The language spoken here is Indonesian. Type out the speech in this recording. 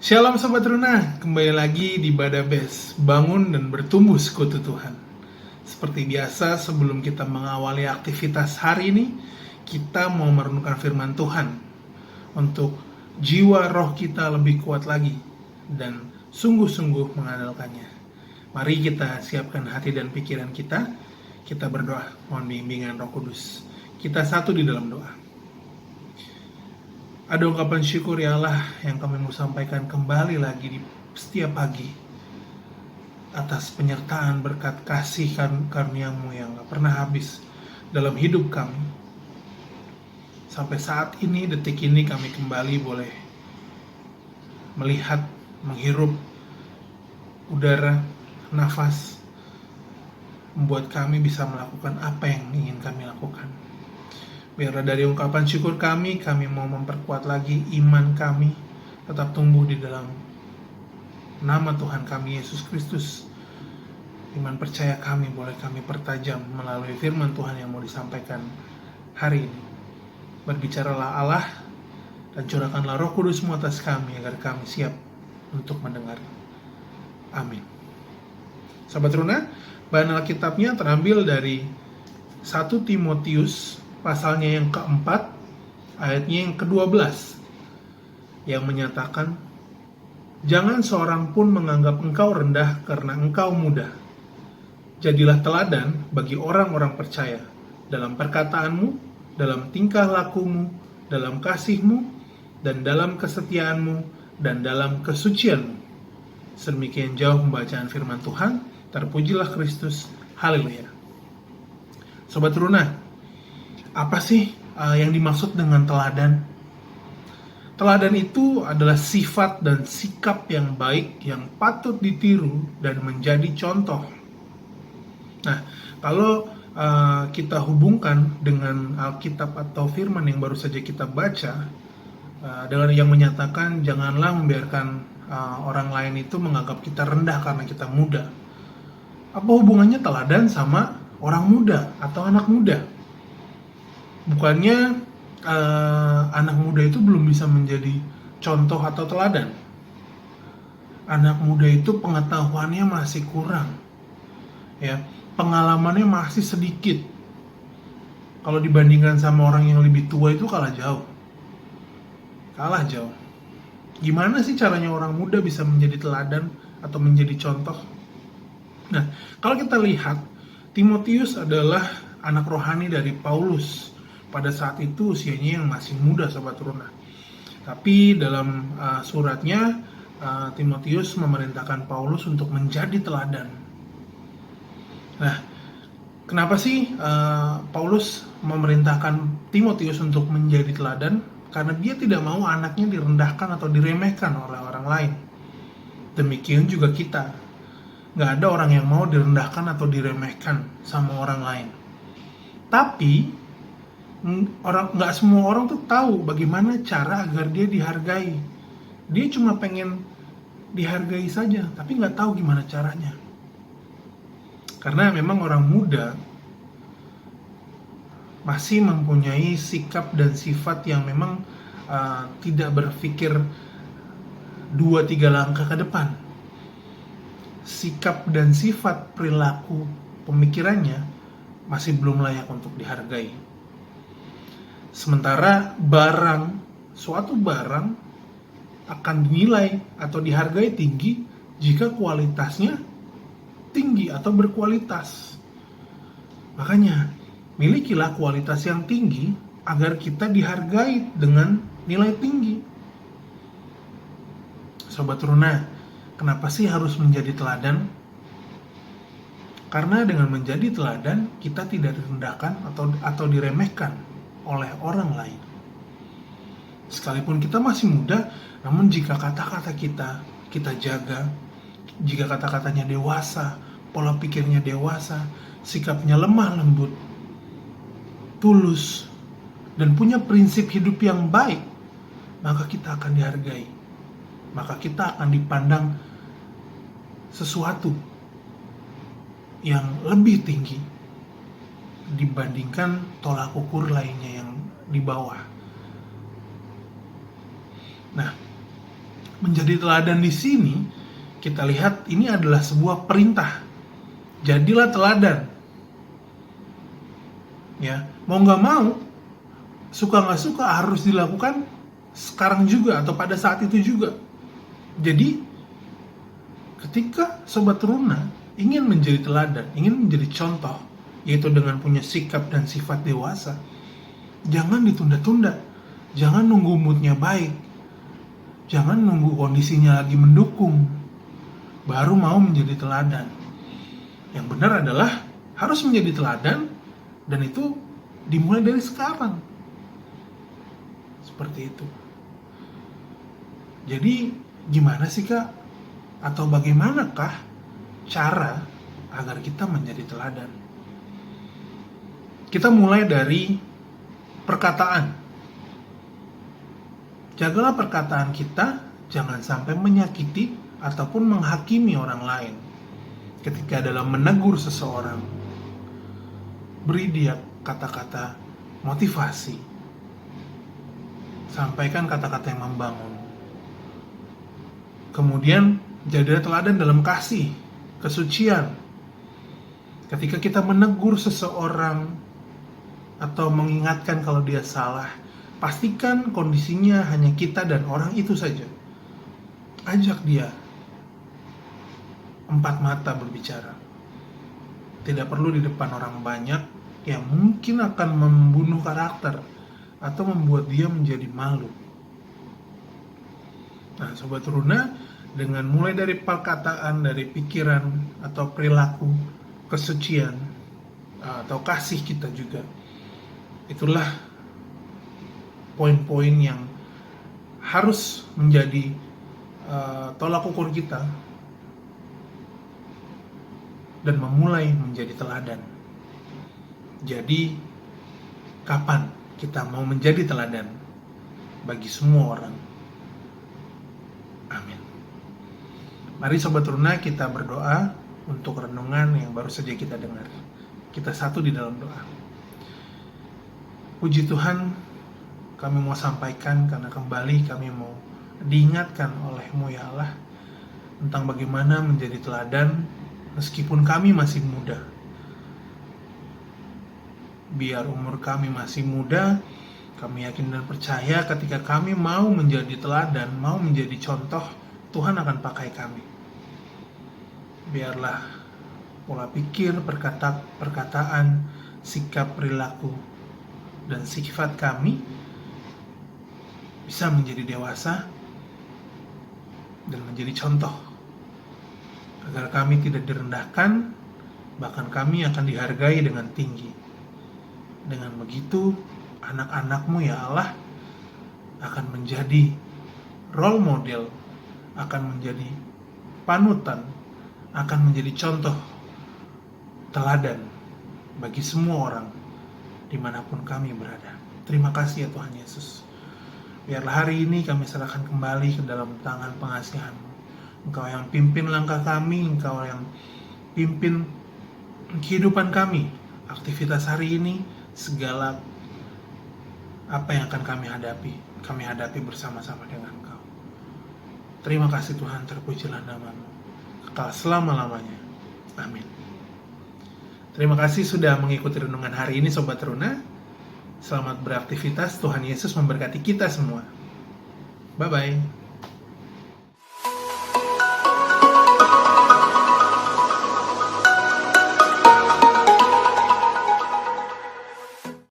Shalom Sobat Runa, kembali lagi di Badabes, bangun dan bertumbuh sekutu Tuhan. Seperti biasa, sebelum kita mengawali aktivitas hari ini, kita mau merenungkan firman Tuhan untuk jiwa roh kita lebih kuat lagi dan sungguh-sungguh mengandalkannya. Mari kita siapkan hati dan pikiran kita berdoa, mohon bimbingan Roh Kudus. Kita satu di dalam doa. Ada ungkapan syukur ya Allah yang kami mau sampaikan kembali lagi di setiap pagi atas penyertaan berkat kasih karunia-Mu yang gak pernah habis dalam hidup kami. Sampai saat ini, detik ini kami kembali boleh melihat, menghirup udara, nafas, membuat kami bisa melakukan apa yang ingin kami lakukan. Biarlah dari ungkapan syukur kami mau memperkuat lagi iman kami, tetap tumbuh di dalam nama Tuhan kami Yesus Kristus. Iman percaya kami boleh kami pertajam melalui firman Tuhan yang mau disampaikan hari ini. Berbicaralah Allah dan curahkanlah Roh Kudus-Mu atas kami agar kami siap untuk mendengar. Amin. Sahabat Runa, bahan Alkitabnya terambil dari 1 Timotius pasalnya yang keempat, ayatnya yang ke-12, yang menyatakan, "Jangan seorang pun menganggap engkau rendah karena engkau muda. Jadilah teladan bagi orang-orang percaya dalam perkataanmu, dalam tingkah lakumu, dalam kasihmu, dan dalam kesetiaanmu, dan dalam kesucianmu." Sedemikian jauh pembacaan firman Tuhan. Terpujilah Kristus. Haleluya. Sobat Runa, apa sih yang dimaksud dengan teladan? Teladan itu adalah sifat dan sikap yang baik yang patut ditiru dan menjadi contoh. Nah, kalau kita hubungkan dengan Alkitab atau firman yang baru saja kita baca, dengan yang menyatakan janganlah membiarkan orang lain itu menganggap kita rendah karena kita muda. Apa hubungannya teladan sama orang muda atau anak muda? Bukannya anak muda itu belum bisa menjadi contoh atau teladan. Anak muda itu pengetahuannya masih kurang, ya, pengalamannya masih sedikit. Kalau dibandingkan sama orang yang lebih tua itu kalah jauh. Gimana sih caranya orang muda bisa menjadi teladan atau menjadi contoh? Nah, kalau kita lihat, Timotius adalah anak rohani dari Paulus. Pada saat itu usianya yang masih muda, Sobat Runa. Tapi dalam suratnya, Timotius memerintahkan Paulus untuk menjadi teladan. Nah, kenapa sih Paulus memerintahkan Timotius untuk menjadi teladan? Karena dia tidak mau anaknya direndahkan atau diremehkan oleh orang lain. Demikian juga kita. Nggak ada orang yang mau direndahkan atau diremehkan sama orang lain. Tapi nggak semua orang tuh tahu bagaimana cara agar dia dihargai. Dia cuma pengen dihargai saja, tapi nggak tahu gimana caranya. Karena memang orang muda masih mempunyai sikap dan sifat yang memang tidak berpikir 2-3 langkah ke depan. Sikap dan sifat, perilaku, pemikirannya masih belum layak untuk dihargai. Sementara suatu barang akan dinilai atau dihargai tinggi jika kualitasnya tinggi atau berkualitas. Makanya, milikilah kualitas yang tinggi agar kita dihargai dengan nilai tinggi. Sobat Runa, kenapa sih harus menjadi teladan? Karena dengan menjadi teladan, kita tidak direndahkan atau diremehkan oleh orang lain. Sekalipun kita masih muda, namun jika kata-kata kita jaga, jika kata-katanya dewasa, pola pikirnya dewasa, sikapnya lemah lembut, tulus, dan punya prinsip hidup yang baik, maka kita akan dihargai. Maka kita akan dipandang sesuatu yang lebih tinggi dibandingkan tolak ukur lainnya yang di bawah. Nah, menjadi teladan di sini kita lihat ini adalah sebuah perintah. Jadilah teladan. Ya, mau nggak mau, suka nggak suka harus dilakukan sekarang juga atau pada saat itu juga. Jadi, ketika Sobat Teruna ingin menjadi teladan, ingin menjadi contoh, yaitu dengan punya sikap dan sifat dewasa, jangan ditunda-tunda, jangan nunggu moodnya baik, jangan nunggu kondisinya lagi mendukung, baru mau menjadi teladan. Yang benar adalah harus menjadi teladan, dan itu dimulai dari sekarang. Seperti itu. Jadi, gimana sih Kak? Atau bagaimanakah cara agar kita menjadi teladan? Kita mulai dari perkataan. Jagalah perkataan kita, jangan sampai menyakiti ataupun menghakimi orang lain. Ketika dalam menegur seseorang, beri dia kata-kata motivasi. Sampaikan kata-kata yang membangun. Kemudian, jadilah teladan dalam kasih, kesucian. Ketika kita menegur seseorang atau mengingatkan kalau dia salah, pastikan kondisinya hanya kita dan orang itu saja. Ajak dia empat mata berbicara. Tidak perlu di depan orang banyak yang mungkin akan membunuh karakter atau membuat dia menjadi malu. Nah, Sobat Teruna, dengan mulai dari perkataan, dari pikiran atau perilaku, kesucian atau kasih kita juga, itulah poin-poin yang harus menjadi tolak ukur kita dan memulai menjadi teladan. Jadi, kapan kita mau menjadi teladan bagi semua orang? Amin. Mari Sobat Teruna kita berdoa untuk renungan yang baru saja kita dengar. Kita satu di dalam doa. Puji Tuhan, kami mau sampaikan karena kembali kami mau diingatkan oleh-Mu ya Allah tentang bagaimana menjadi teladan meskipun kami masih muda. Biar umur kami masih muda, kami yakin dan percaya ketika kami mau menjadi teladan, mau menjadi contoh, Tuhan akan pakai kami. Biarlah pola pikir, perkataan, sikap, perilaku, dan sifat kami bisa menjadi dewasa dan menjadi contoh. Agar kami tidak direndahkan, bahkan kami akan dihargai dengan tinggi. Dengan begitu, anak-anak-Mu ya Allah akan menjadi role model, akan menjadi panutan, akan menjadi contoh teladan bagi semua orang dimanapun kami berada. Terima kasih ya Tuhan Yesus. Biarlah hari ini kami serahkan kembali ke dalam tangan pengasihan-Mu. Engkau yang pimpin langkah kami, Engkau yang pimpin kehidupan kami, aktivitas hari ini, segala apa yang akan kami hadapi bersama-sama dengan Engkau. Terima kasih Tuhan, terpujilah nama-Mu kekal selama-lamanya. Amin. Terima kasih sudah mengikuti renungan hari ini Sobat Teruna. Selamat beraktivitas, Tuhan Yesus memberkati kita semua. Bye-bye.